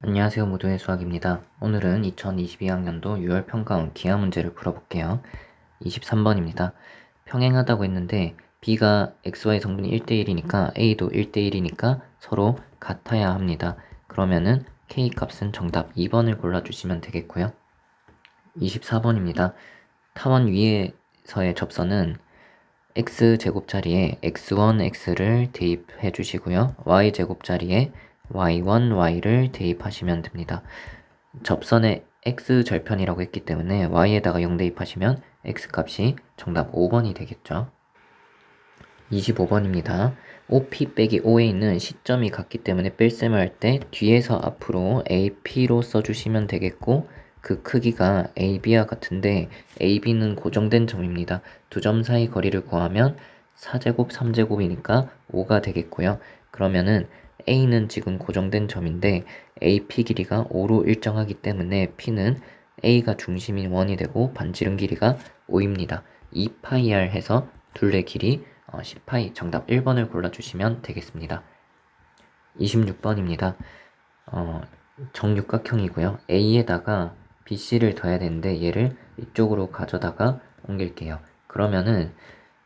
안녕하세요. 모두의 수학입니다. 오늘은 2022학년도 6월 평가원 기하 문제를 풀어볼게요. 23번입니다. 평행하다고 했는데 B가 XY 성분이 1대1이니까 A도 1대1이니까 서로 같아야 합니다. 그러면은 K 값은 정답 2번을 골라주시면 되겠고요. 24번입니다. 타원 위에서의 접선은 x제곱 자리에 x1x를 대입해 주시고요. y제곱 자리에 y1, y를 대입하시면 됩니다. 접선의 x절편이라고 했기 때문에 y에다가 0 대입하시면 x값이 정답 5번이 되겠죠. 25번입니다. OP 빼기 O에 있는 시점이 같기 때문에 뺄셈을 할 때 뒤에서 앞으로 AP로 써주시면 되겠고 그 크기가 AB와 같은데 AB는 고정된 점입니다. 두 점 사이 거리를 구하면 4제곱 3제곱이니까 5가 되겠고요. 그러면은 A는 지금 고정된 점인데 AP 길이가 5로 일정하기 때문에 P는 A가 중심인 1이 되고 반지름 길이가 5입니다. 2파이r 해서 둘레 길이 10파이 정답 1번을 골라주시면 되겠습니다. 26번입니다. 정육각형이고요. A에다가 BC를 더해야 되는데 얘를 이쪽으로 가져다가 옮길게요. 그러면은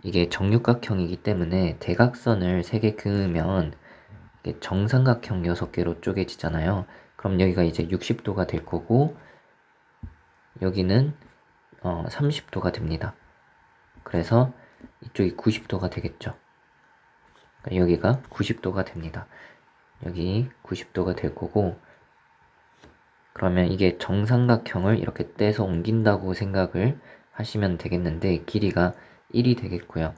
이게 정육각형이기 때문에 대각선을 3개 그으면 이게 정삼각형 6개로 쪼개지잖아요. 그럼 여기가 이제 60도가 될 거고 여기는 30도가 됩니다. 그래서 이쪽이 90도가 되겠죠. 그러니까 여기가 90도가 됩니다. 여기 90도가 될 거고 그러면 이게 정삼각형을 이렇게 떼서 옮긴다고 생각을 하시면 되겠는데 길이가 1이 되겠고요.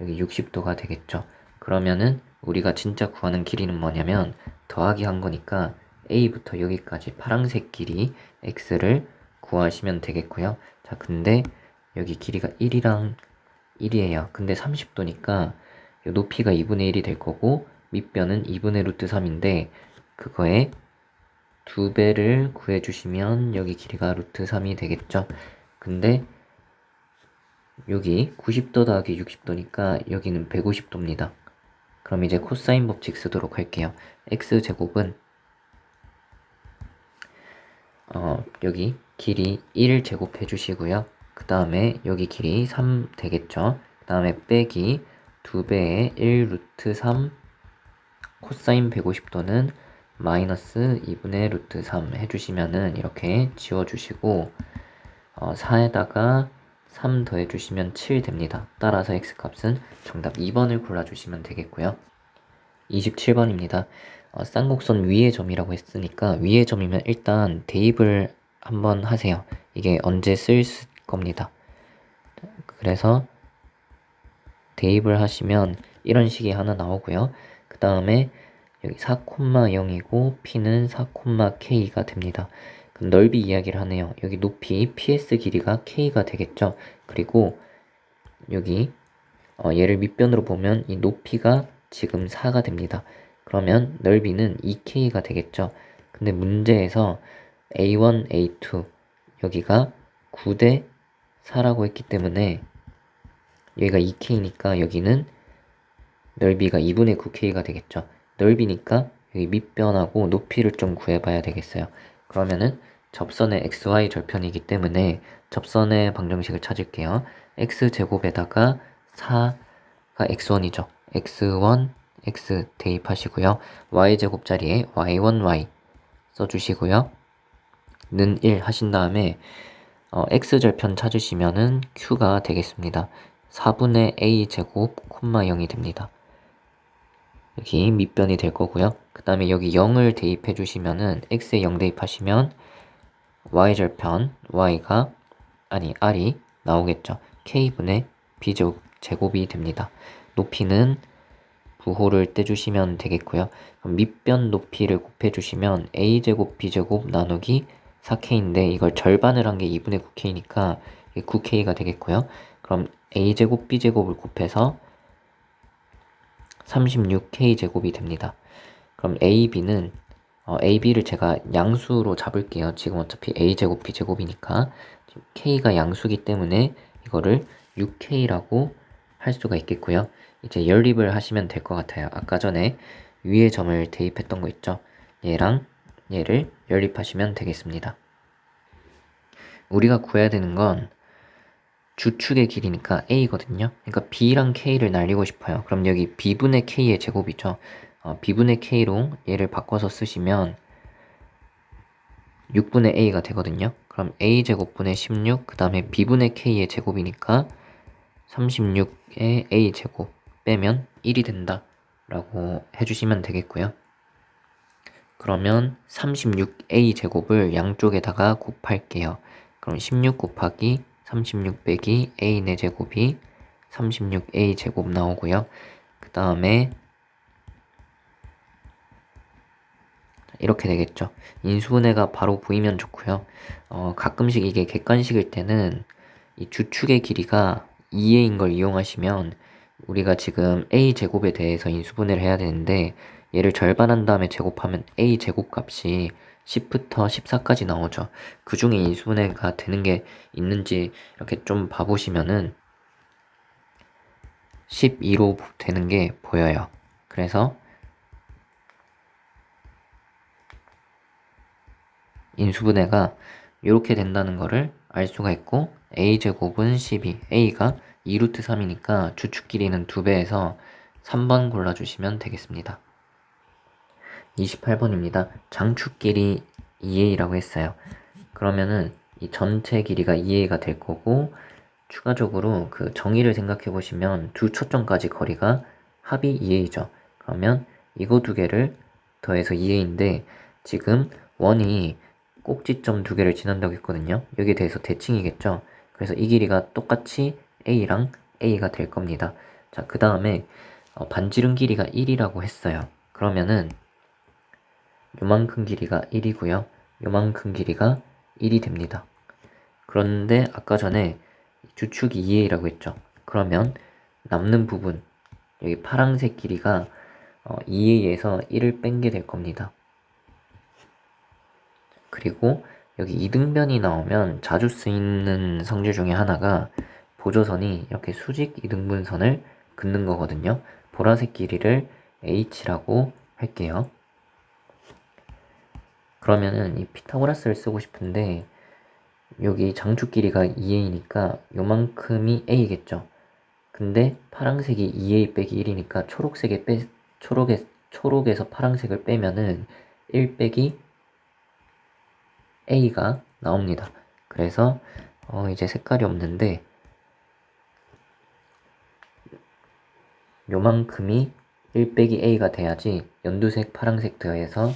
여기 60도가 되겠죠. 그러면은 우리가 진짜 구하는 길이는 뭐냐면 더하기 한 거니까 A부터 여기까지 파란색 길이 X를 구하시면 되겠고요. 자, 근데 여기 길이가 1이랑 1이에요. 근데 30도니까 높이가 2분의 1이 될 거고 밑변은 2분의 루트 3인데 그거에 2배를 구해주시면 여기 길이가 루트 3이 되겠죠. 근데 여기 90도 더하기 60도니까 여기는 150도입니다. 그럼 이제 코사인 법칙 쓰도록 할게요. x제곱은 여기 길이 1을 제곱해 주시고요. 그 다음에 여기 길이 3 되겠죠. 그 다음에 빼기 2배의 1 루트 3 코사인 150도는 마이너스 2분의 루트 3 해주시면은 이렇게 지워주시고 4에다가 3 더해주시면 7 됩니다. 따라서 x값은 정답 2번을 골라주시면 되겠고요. 27번입니다. 쌍곡선 위의 점이라고 했으니까 위의 점이면 일단 대입을 한번 하세요. 이게 언제 쓸 겁니다. 그래서 대입을 하시면 이런 식이 하나 나오고요. 그 다음에 여기 4,0이고 P는 4,K가 됩니다. 그럼 넓이 이야기를 하네요. 여기 높이 PS 길이가 K가 되겠죠. 그리고 여기 얘를 밑변으로 보면 이 높이가 지금 4가 됩니다. 그러면 넓이는 2K가 되겠죠. 근데 문제에서 A1, A2 여기가 9대 4라고 했기 때문에 여기가 2K니까 여기는 넓이가 2분의 9K가 되겠죠. 넓이니까 여기 밑변하고 높이를 좀 구해봐야 되겠어요. 그러면은 접선의 XY 절편이기 때문에 접선의 방정식을 찾을게요. X제곱에다가 4가 X1이죠. X1, X 대입하시고요. Y제곱 자리에 Y1, Y 써주시고요. 는 1 하신 다음에 X절편 찾으시면은 Q가 되겠습니다. 4분의 A제곱, 0이 됩니다. 여기 밑변이 될 거고요. 그 다음에 여기 0을 대입해 주시면은 x에 0 대입하시면 y절편 R이 나오겠죠. k분의 b제곱이 됩니다. 높이는 부호를 떼주시면 되겠고요. 그럼 밑변 높이를 곱해주시면 a제곱 b제곱 나누기 4k인데 이걸 절반을 한 게 2분의 9k니까 9k가 되겠고요. 그럼 a제곱 b제곱을 곱해서 36K제곱이 됩니다. 그럼 AB는 AB를 제가 양수로 잡을게요. 지금 어차피 A제곱 B제곱이니까 K가 양수기 때문에 이거를 6K라고 할 수가 있겠고요. 이제 연립을 하시면 될 것 같아요. 아까 전에 위의 점을 대입했던 거 있죠? 얘랑 얘를 연립하시면 되겠습니다. 우리가 구해야 되는 건 주축의 길이니까 a거든요. 그러니까 b랑 k를 날리고 싶어요. 그럼 여기 b분의 k의 제곱이죠. b분의 k로 얘를 바꿔서 쓰시면 6분의 a가 되거든요. 그럼 a제곱분의 16, 그 다음에 b분의 k의 제곱이니까 36의 a제곱 빼면 1이 된다 라고 해주시면 되겠고요. 그러면 36a제곱을 양쪽에다가 곱할게요. 그럼 16 곱하기 36 빼기 a의 제곱이 36a제곱 나오고요. 그 다음에 이렇게 되겠죠. 인수분해가 바로 보이면 좋고요. 가끔씩 이게 객관식일 때는 이 주축의 길이가 2a인 걸 이용하시면 우리가 지금 a제곱에 대해서 인수분해를 해야 되는데 얘를 절반한 다음에 제곱하면 a제곱 값이 10부터 14까지 나오죠. 그 중에 인수분해가 되는 게 있는지 이렇게 좀 봐보시면은 12로 되는 게 보여요. 그래서 인수분해가 이렇게 된다는 거를 알 수가 있고 a제곱은 12, a가 2루트 3이니까 주축 길이는 2배에서 3번 골라주시면 되겠습니다. 28번입니다. 장축 길이 2a라고 했어요. 그러면은 이 전체 길이가 2a가 될 거고 추가적으로 그 정의를 생각해 보시면 두 초점까지 거리가 합이 2a죠. 그러면 이거 두 개를 더해서 2a인데 지금 원이 꼭지점 두 개를 지난다고 했거든요. 여기에 대해서 대칭이겠죠. 그래서 이 길이가 똑같이 a랑 a가 될 겁니다. 자, 그 다음에 반지름 길이가 1이라고 했어요. 그러면은 요만큼 길이가 1이고요. 요만큼 길이가 1이 됩니다. 그런데 아까 전에 주축이 2a라고 했죠. 그러면 남는 부분 여기 파란색 길이가 2a에서 1을 뺀 게 될 겁니다. 그리고 여기 이등변이 나오면 자주 쓰이는 성질 중에 하나가 보조선이 이렇게 수직 이등분선을 긋는 거거든요. 보라색 길이를 h라고 할게요. 그러면은 이 피타고라스를 쓰고 싶은데 여기 장축 길이가 2a니까 요만큼이 a겠죠. 근데 파란색이 2a 빼기 1이니까 초록에서 파란색을 빼면은 1 빼기 a가 나옵니다. 그래서 이제 색깔이 없는데 요만큼이 1 빼기 a가 돼야지 연두색 파란색 더해서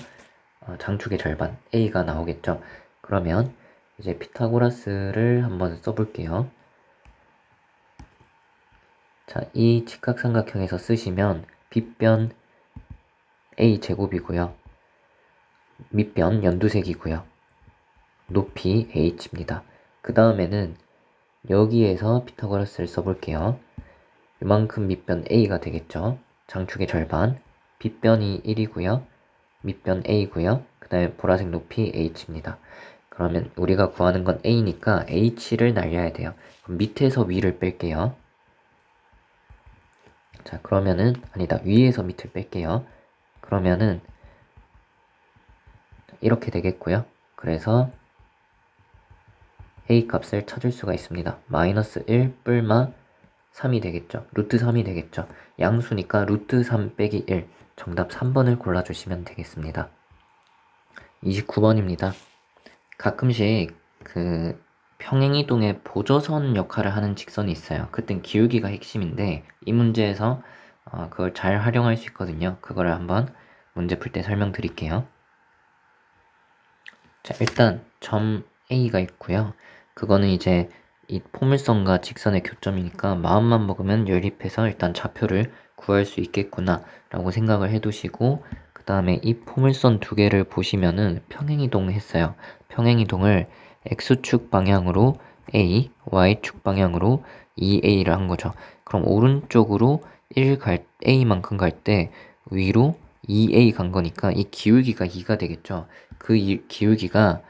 장축의 절반 a가 나오겠죠. 그러면 이제 피타고라스를 한번 써볼게요. 자, 이 직각삼각형에서 쓰시면 빗변 a제곱이고요. 밑변 연두색이고요. 높이 h입니다. 그 다음에는 여기에서 피타고라스를 써볼게요. 이만큼 밑변 a가 되겠죠. 장축의 절반. 빗변이 1이고요. 밑변 a고요. 그 다음에 보라색 높이 h입니다. 그러면 우리가 구하는 건 a니까 h를 날려야 돼요. 그럼 밑에서 위를 뺄게요. 자, 그러면은 아니다. 위에서 밑을 뺄게요. 그러면은 이렇게 되겠고요. 그래서 a 값을 찾을 수가 있습니다. 마이너스 1 뿔마 3이 되겠죠. 루트 3이 되겠죠. 양수니까 루트 3 빼기 1. 정답 3번을 골라주시면 되겠습니다. 29번입니다. 가끔씩 그 평행이동의 보조선 역할을 하는 직선이 있어요. 그땐 기울기가 핵심인데 이 문제에서 그걸 잘 활용할 수 있거든요. 그거를 한번 문제 풀 때 설명드릴게요. 자, 일단 점 A가 있고요. 그거는 이제 이 포물선과 직선의 교점이니까 마음만 먹으면 연립해서 일단 좌표를 구할 수 있겠구나 라고 생각을 해두시고 그 다음에 이 포물선 두 개를 보시면은 평행이동을 했어요. 평행이동을 X축 방향으로 A, Y축 방향으로 2A를 한 거죠. 그럼 오른쪽으로 A만큼 갈 때 위로 2A 간 거니까 이 기울기가 2가 되겠죠. 그 기울기가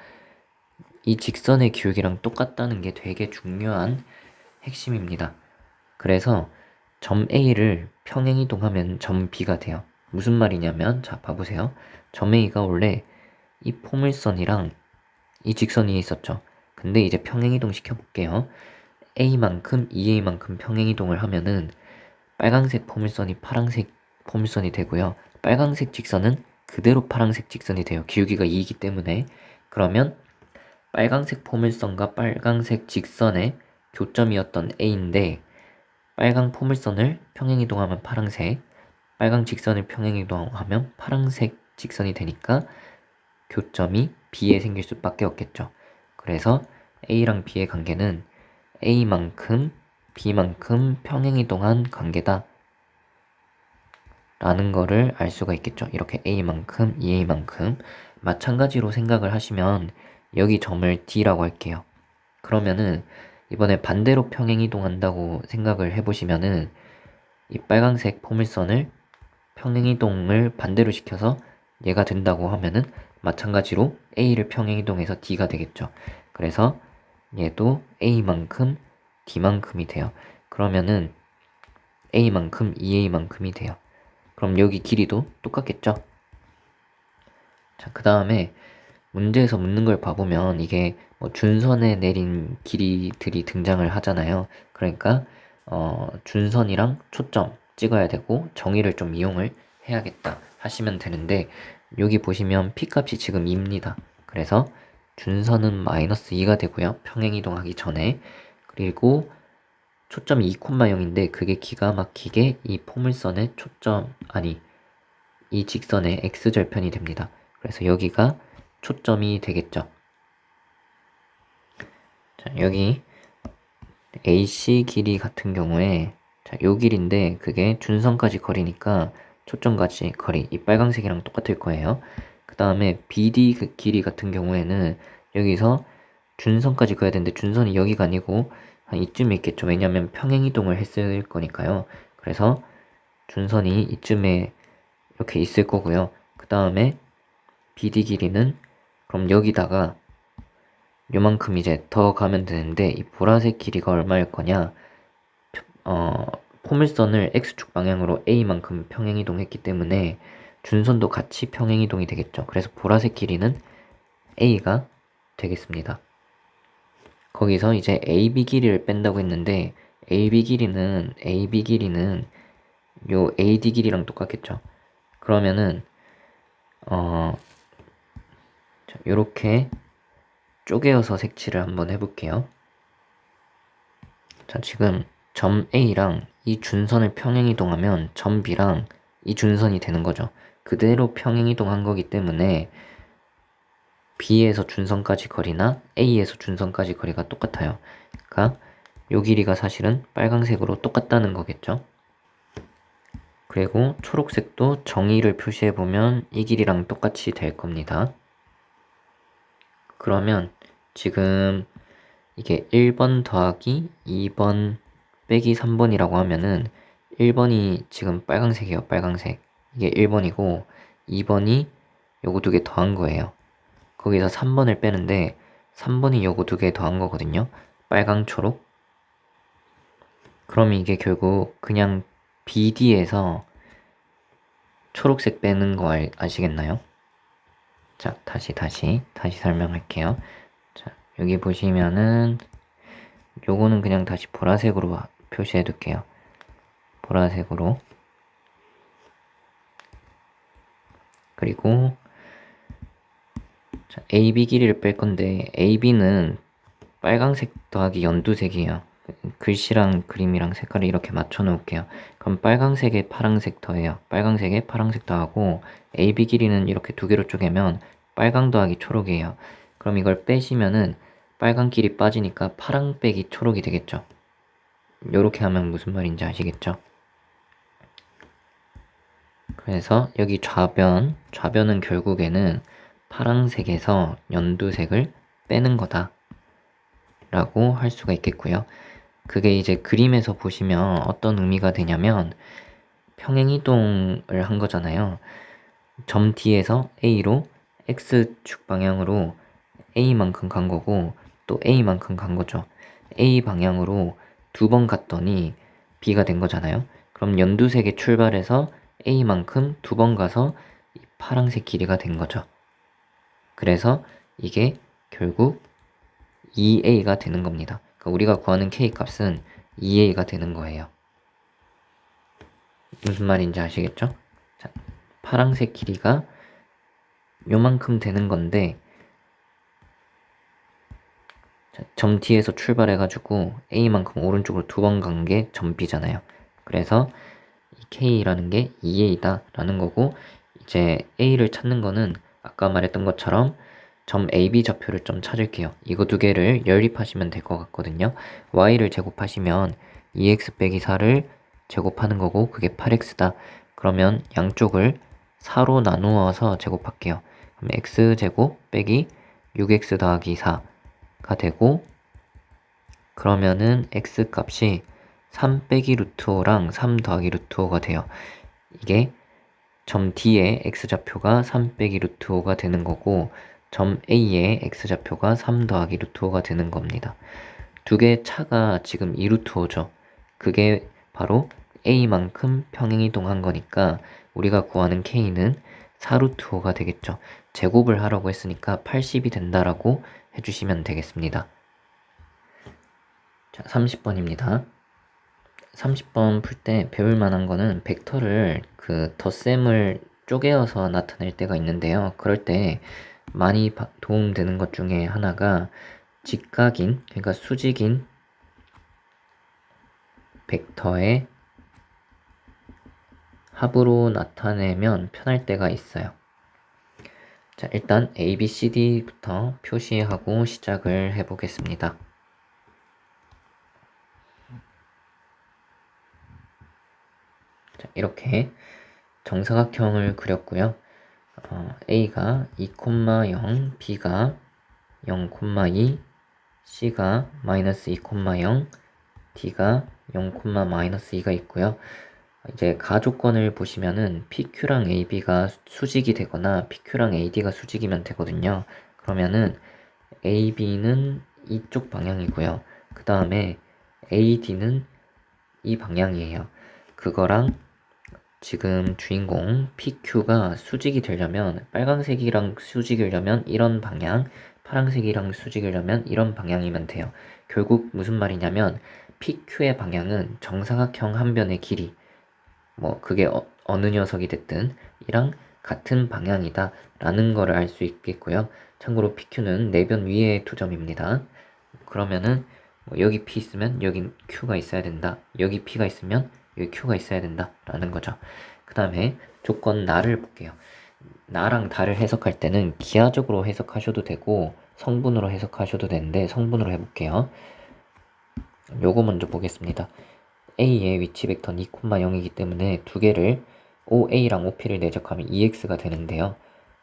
이 직선의 기울기랑 똑같다는 게 되게 중요한 핵심입니다. 그래서 점 A를 평행이동하면 점 B가 돼요. 무슨 말이냐면 자 봐보세요. 점 A가 원래 이 포물선이랑 이 직선 위에 있었죠. 근데 이제 평행이동 시켜볼게요. A만큼 2A만큼 평행이동을 하면은 빨간색 포물선이 파란색 포물선이 되고요. 빨간색 직선은 그대로 파란색 직선이 돼요. 기울기가 2이기 때문에. 그러면 빨간색 포물선과 빨간색 직선의 교점이었던 A인데 빨간 포물선을 평행이동하면 파란색, 빨간 직선을 평행이동하면 파란색 직선이 되니까 교점이 B에 생길 수밖에 없겠죠. 그래서 A랑 B의 관계는 A만큼 B만큼 평행이동한 관계다 라는 거를 알 수가 있겠죠. 이렇게 A만큼 2A만큼 마찬가지로 생각을 하시면 여기 점을 D라고 할게요. 그러면은 이번에 반대로 평행이동한다고 생각을 해보시면은 이 빨간색 포물선을 평행이동을 반대로 시켜서 얘가 된다고 하면은 마찬가지로 A를 평행이동해서 D가 되겠죠. 그래서 얘도 A만큼 D만큼이 돼요. 그러면은 A만큼 2A만큼이 돼요. 그럼 여기 길이도 똑같겠죠? 자, 그 다음에 문제에서 묻는 걸 봐보면 이게 뭐 준선에 내린 길이들이 등장을 하잖아요. 그러니까 준선이랑 초점 찍어야 되고 정의를 좀 이용을 해야겠다 하시면 되는데 여기 보시면 P값이 지금 2입니다. 그래서 준선은 마이너스 2가 되고요. 평행이동하기 전에. 그리고 초점이 2,0인데 그게 기가 막히게 이 포물선의 초점 아니 이 직선의 x절편이 됩니다. 그래서 여기가 초점이 되겠죠. 자, 여기 AC 길이 같은 경우에 자, 요 길인데 그게 준선까지 거리니까 초점까지 거리 이 빨간색이랑 똑같을 거예요. 그 다음에 BD 그 길이 같은 경우에는 여기서 준선까지 그어야 되는데 준선이 여기가 아니고 한 이쯤에 있겠죠. 왜냐면 평행이동을 했을 거니까요. 그래서 준선이 이쯤에 이렇게 있을 거고요. 그 다음에 BD 길이는 그럼 여기다가 요만큼 이제 더 가면 되는데 이 보라색 길이가 얼마일 거냐 포물선을 X축 방향으로 A만큼 평행이동했기 때문에 준선도 같이 평행이동이 되겠죠. 그래서 보라색 길이는 A가 되겠습니다. 거기서 이제 AB 길이를 뺀다고 했는데 AB 길이는 요 AD 길이랑 똑같겠죠. 그러면은 요렇게 쪼개어서 색칠을 한번 해볼게요. 자, 지금 점 A랑 이 준선을 평행이동하면 점 B랑 이 준선이 되는 거죠. 그대로 평행이동한 거기 때문에 B에서 준선까지 거리나 A에서 준선까지 거리가 똑같아요. 그러니까 요 길이가 사실은 빨간색으로 똑같다는 거겠죠. 그리고 초록색도 정의를 표시해보면 이 길이랑 똑같이 될 겁니다. 그러면 지금 이게 1번 더하기 2번 빼기 3번이라고 하면은 1번이 지금 빨강색이에요. 빨강색. 이게 1번이고 2번이 요거 두 개 더한 거예요. 거기서 3번을 빼는데 3번이 요거 두 개 더한 거거든요. 빨강, 초록. 그럼 이게 결국 그냥 BD에서 초록색 빼는 거 아시겠나요? 자, 다시 설명할게요. 자, 여기 보시면은 요거는 그냥 다시 보라색으로 표시해 둘게요. 보라색으로. 그리고 자, AB 길이를 뺄 건데 AB는 빨강색 더하기 연두색이에요. 글씨랑 그림이랑 색깔을 이렇게 맞춰 놓을게요. 그럼 빨강색에 파란색 더해요. 빨강색에 파란색 더하고 AB 길이는 이렇게 두 개로 쪼개면 빨강 더하기 초록이에요. 그럼 이걸 빼시면은 빨강 길이 빠지니까 파랑 빼기 초록이 되겠죠. 요렇게 하면 무슨 말인지 아시겠죠? 그래서 여기 좌변은 결국에는 파란색에서 연두색을 빼는 거다 라고 할 수가 있겠고요. 그게 이제 그림에서 보시면 어떤 의미가 되냐면 평행이동을 한 거잖아요. 점 D에서 A로 X축 방향으로 A만큼 간 거고 또 A만큼 간 거죠. A 방향으로 두 번 갔더니 B가 된 거잖아요. 그럼 연두색에 출발해서 A만큼 두 번 가서 이 파란색 길이가 된 거죠. 그래서 이게 결국 2a가 되는 겁니다. 그러니까 우리가 구하는 k 값은 2a가 되는 거예요. 무슨 말인지 아시겠죠? 자, 파란색 길이가 요만큼 되는 건데 자, 점 D에서 출발해가지고 A만큼 오른쪽으로 두 번 간 게 점 B잖아요. 그래서 이 K라는 게 2A다 라는 거고 이제 A를 찾는 거는 아까 말했던 것처럼 점 AB 좌표를 좀 찾을게요. 이거 두 개를 연립하시면 될 것 같거든요. Y를 제곱하시면 2X 빼기 4를 제곱하는 거고 그게 8X다. 그러면 양쪽을 4로 나누어서 제곱할게요. 그럼 X제곱 빼기 6X 더하기 4가 되고 그러면은 X 값이 3 빼기 루트 5랑 3 더하기 루트 5가 돼요. 이게 점 D의 X좌표가 3 빼기 루트 5가 되는 거고 점 A의 X좌표가 3 더하기 루트 5가 되는 겁니다. 두 개의 차가 지금 2 루트 5죠. 그게 바로 A만큼 평행이동한 거니까 우리가 구하는 K는 4 루트 5가 되겠죠. 제곱을 하라고 했으니까 80이 된다라고 해주시면 되겠습니다. 자, 30번입니다. 30번 풀 때 배울 만한 거는 벡터를 그 덧셈을 쪼개어서 나타낼 때가 있는데요. 그럴 때 많이 도움되는 것 중에 하나가 직각인, 그러니까 수직인 벡터의 합으로 나타내면 편할 때가 있어요. 자, 일단 A, B, C, D부터 표시하고 시작을 해보겠습니다. 자, 이렇게 정사각형을 그렸고요. A가 2,0, B가 0,2, C가 마이너스 2,0, D가 0,-2가 있고요. 이제 가조건을 보시면은 PQ랑 AB가 수직이 되거나 PQ랑 AD가 수직이면 되거든요. 그러면은 AB는 이쪽 방향이고요. 그 다음에 AD는 이 방향이에요. 그거랑 지금 주인공 PQ가 수직이 되려면 빨간색이랑 수직이려면 이런 방향, 파란색이랑 수직이려면 이런 방향이면 돼요. 결국 무슨 말이냐면 PQ의 방향은 정사각형 한 변의 길이, 뭐 그게 어느 녀석이 됐든 이랑 같은 방향이다 라는 거를 알 수 있겠고요. 참고로 PQ는 내변 위에 두 점입니다. 그러면은 뭐 여기 P 있으면 여기 Q가 있어야 된다. 여기 P가 있으면 여기 Q가 있어야 된다 라는 거죠. 그 다음에 조건 나를 볼게요. 나랑 다를 해석할 때는 기하적으로 해석하셔도 되고 성분으로 해석하셔도 되는데 성분으로 해볼게요. 요거 먼저 보겠습니다. A의 위치 벡터는 2,0이기 때문에 두 개를 OA랑 OP를 내적하면 2X가 되는데요.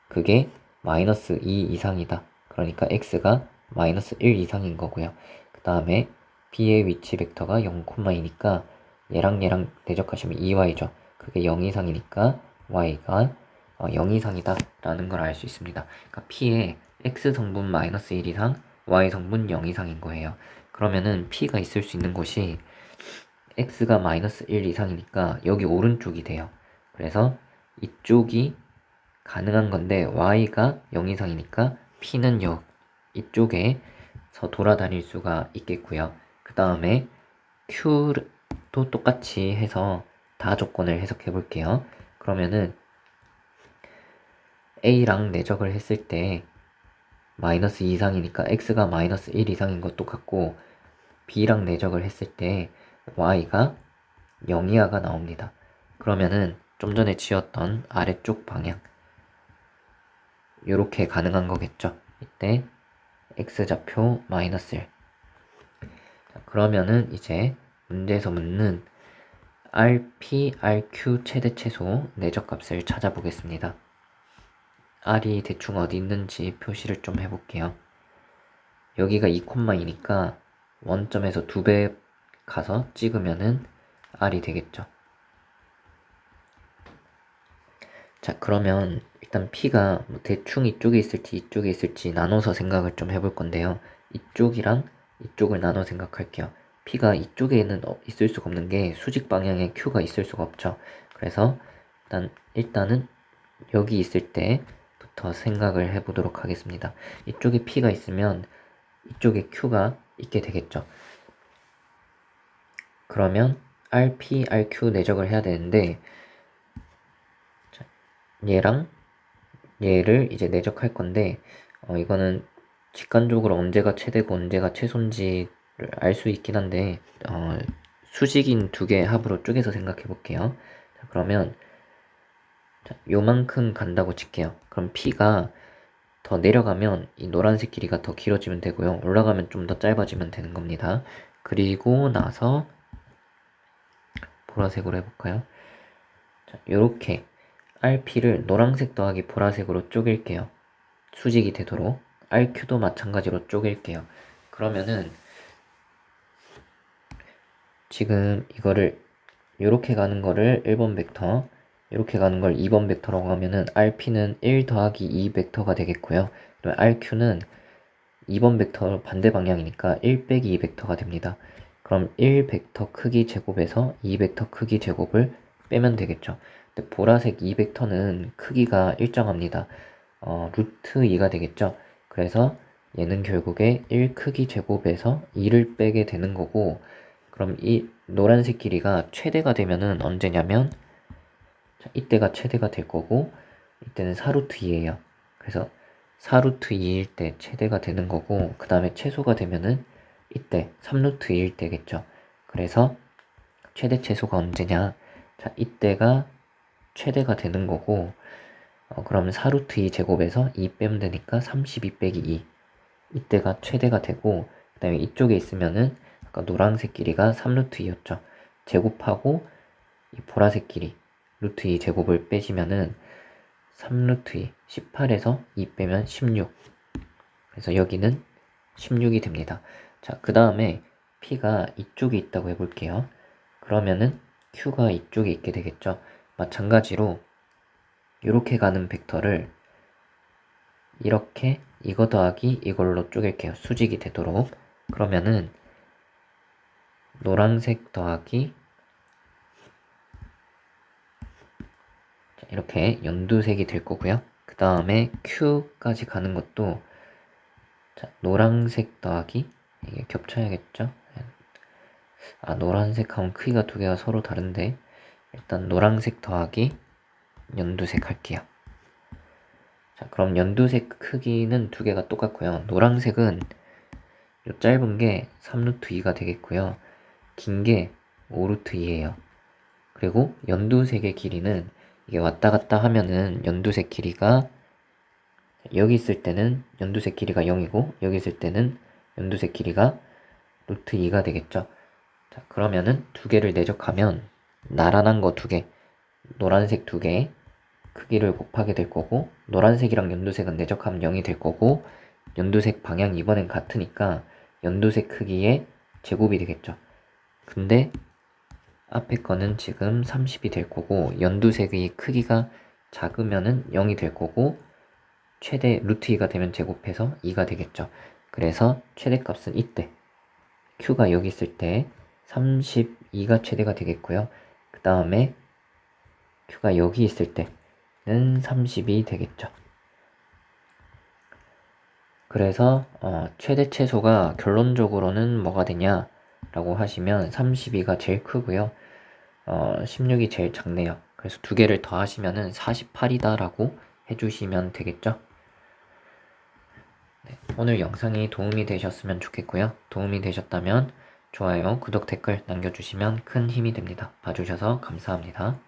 그게 마이너스 2 이상이다. 그러니까 X가 마이너스 1 이상인 거고요. 그 다음에 B의 위치 벡터가 0,2니까 얘랑 얘랑 대적하시면 2y죠. 그게 0 이상이니까 y가 0 이상이다 라는 걸 알 수 있습니다. 그러니까 P의 X 성분 마이너스 1 이상, Y 성분 0 이상인 거예요. 그러면은 P가 있을 수 있는 곳이 X가 마이너스 1 이상이니까 여기 오른쪽이 돼요. 그래서 이쪽이 가능한 건데 Y가 0 이상이니까 P는 이쪽에서 돌아다닐 수가 있겠고요. 그 다음에 Q도 똑같이 해서 다 조건을 해석해 볼게요. 그러면은 A랑 내적을 했을 때 마이너스 2 이상이니까 X가 마이너스 1 이상인 것도 같고 B랑 내적을 했을 때 Y가 0 이하가 나옵니다. 그러면은 좀 전에 지었던 아래쪽 방향 요렇게 가능한 거겠죠. 이때 X좌표 마이너스 1. 자, 그러면은 이제 문제에서 묻는 RP, RQ 최대 최소 내적 값을 찾아보겠습니다. R이 대충 어디 있는지 표시를 좀 해볼게요. 여기가 2,2니까 원점에서 2배 가서 찍으면은 R이 되겠죠. 자, 그러면 일단 P가 뭐 대충 이쪽에 있을지 이쪽에 있을지 나눠서 생각을 좀 해볼 건데요. 이쪽이랑 이쪽을 나눠 생각할게요. P가 이쪽에는 있을 수가 없는 게 수직 방향에 Q가 있을 수가 없죠. 그래서 일단은 여기 있을 때부터 P부터 생각을 해보도록 하겠습니다. 이쪽에 P가 있으면 이쪽에 Q가 있게 되겠죠. 그러면 RP, RQ 내적을 해야 되는데 얘랑 얘를 이제 내적할 건데 이거는 직관적으로 언제가 최대고 언제가 최소인지를 알 수 있긴 한데 수직인 두 개의 합으로 쪼개서 생각해 볼게요. 자, 그러면 요만큼 간다고 칠게요. 그럼 P가 더 내려가면 이 노란색 길이가 더 길어지면 되고요. 올라가면 좀 더 짧아지면 되는 겁니다. 그리고 나서 보라색으로 해볼까요? 자, 요렇게 RP를 노란색 더하기 보라색으로 쪼갤게요. 수직이 되도록. RQ도 마찬가지로 쪼갤게요. 그러면은 지금 이거를 요렇게 가는 거를 1번 벡터, 이렇게 가는 걸 2번 벡터라고 하면은 RP는 1 더하기 2 벡터가 되겠고요. 그리고 RQ는 2번 벡터 반대 방향이니까 1 빼기 2 벡터가 됩니다. 그럼 1 벡터 크기 제곱에서 2 벡터 크기 제곱을 빼면 되겠죠. 근데 보라색 2 벡터는 크기가 일정합니다. 루트 2가 되겠죠. 그래서 얘는 결국에 1 크기 제곱에서 2를 빼게 되는 거고, 그럼 이 노란색 길이가 최대가 되면은 언제냐면 이때가 최대가 될 거고, 이때는 4루트 2예요. 그래서 4루트 2일 때 최대가 되는 거고, 그 다음에 최소가 되면은 이때 3루트 2일 때겠죠. 그래서 최대 최소가 언제냐? 자, 이때가 최대가 되는 거고, 그러면 4루트 2 제곱에서 2 빼면 되니까 32 빼기 2. 이때가 최대가 되고, 그 다음에 이쪽에 있으면은 아까 노란색 길이가 3루트 2였죠. 제곱하고 이 보라색 길이 루트 2 제곱을 빼시면은 3루트 2, 18에서 2 빼면 16. 그래서 여기는 16이 됩니다. 자, 그 다음에 P가 이쪽에 있다고 해볼게요. 그러면은 Q가 이쪽에 있게 되겠죠. 마찬가지로 이렇게 가는 벡터를 이렇게 이거 더하기 이걸로 쪼갤게요. 수직이 되도록. 그러면은 노란색 더하기 이렇게 연두색이 될 거고요. 그 다음에 Q까지 가는 것도 노란색 더하기 이게 겹쳐야겠죠. 노란색 하면 크기가 두 개가 서로 다른데 일단 노란색 더하기 연두색 할게요. 자, 그럼 연두색 크기는 두 개가 똑같고요. 노란색은 요 짧은 게 3루트 2가 되겠고요. 긴 게 5루트 2예요. 그리고 연두색의 길이는 이게 왔다 갔다 하면은 연두색 길이가 여기 있을 때는 연두색 길이가 0이고 여기 있을 때는 연두색 길이가 루트 2가 되겠죠. 자, 그러면은 두 개를 내적하면 나란한 거 두 개, 노란색 두 개 크기를 곱하게 될 거고, 노란색이랑 연두색은 내적하면 0이 될 거고, 연두색 방향 이번엔 같으니까 연두색 크기의 제곱이 되겠죠. 근데 앞에 거는 지금 30이 될 거고, 연두색의 크기가 작으면은 0이 될 거고, 최대 루트 2가 되면 제곱해서 2가 되겠죠. 그래서 최대값은 이때 Q가 여기 있을 때 32가 최대가 되겠고요. 그 다음에 Q가 여기 있을 때는 30이 되겠죠. 그래서 최대 최소가 결론적으로는 뭐가 되냐 라고 하시면 32가 제일 크고요. 16이 제일 작네요. 그래서 두 개를 더 하시면은 48이다 라고 해주시면 되겠죠. 네, 오늘 영상이 도움이 되셨으면 좋겠고요. 도움이 되셨다면 좋아요, 구독, 댓글 남겨주시면 큰 힘이 됩니다. 봐주셔서 감사합니다.